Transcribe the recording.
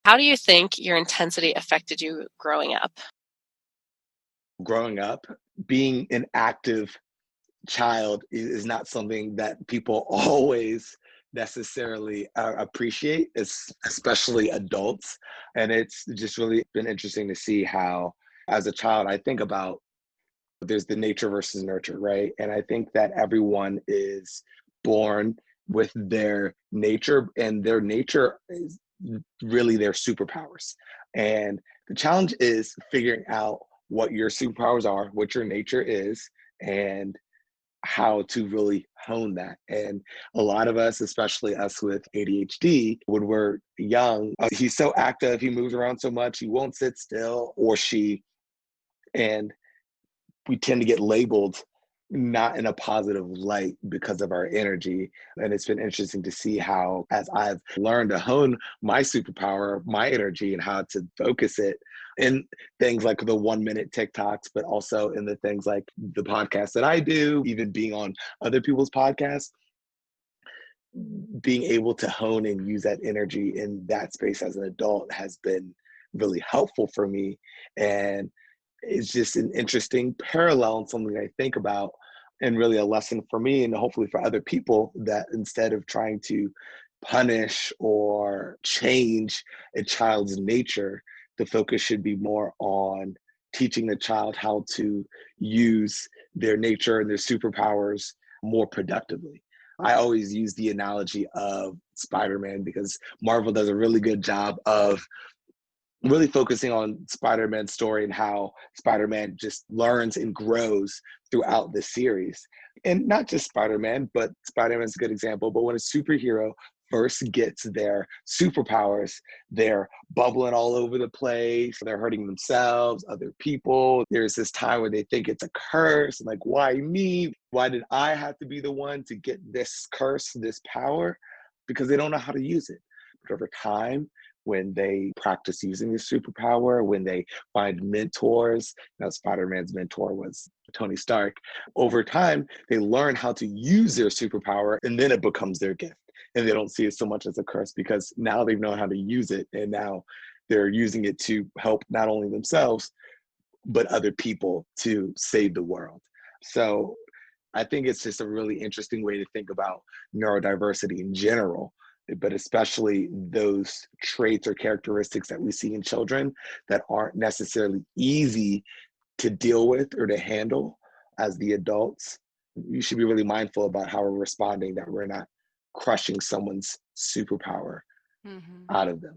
How do you think your intensity affected you growing up? Growing up, being an active child is not something that people always necessarily appreciate, especially adults. And it's just really been interesting to see how, as a child, I think about there's the nature versus nurture, right? And I think that everyone is born with their nature, and their nature is really their superpowers. And the challenge is figuring out what your superpowers are, what your nature is, and how to really hone that. And a lot of us, especially us with ADHD, when we're young, he's so active, he moves around so much, he won't sit still, or she. And we tend to get labeled not in a positive light because of our energy. And it's been interesting to see how, as I've learned to hone my superpower, my energy, and how to focus it in things like the 1 minute TikToks, but also in the things like the podcast that I do, even being on other people's podcasts, being able to hone and use that energy in that space as an adult has been really helpful for me. And it's just an interesting parallel and something I think about, and really a lesson for me and hopefully for other people, that instead of trying to punish or change a child's nature, the focus should be more on teaching the child how to use their nature and their superpowers more productively. I always use the analogy of Spider-Man because Marvel does a really good job of really focusing on Spider-Man's story and how Spider-Man just learns and grows throughout the series. And not just Spider-Man, but Spider-Man's a good example. But when a superhero first gets their superpowers, they're bubbling all over the place. They're hurting themselves, other people. There's this time where they think it's a curse. Like, why me? Why did I have to be the one to get this curse, this power? Because they don't know how to use it. But over time, when they practice using this superpower, when they find mentors, Spider-Man's mentor was Tony Stark. Over time, they learn how to use their superpower, and then it becomes their gift. And they don't see it so much as a curse because now they know how to use it, and now they're using it to help not only themselves, but other people to save the world. So I think it's just a really interesting way to think about neurodiversity in general, but especially those traits or characteristics that we see in children that aren't necessarily easy to deal with or to handle as the adults. You should be really mindful about how we're responding, that we're not crushing someone's superpower Mhm. out of them.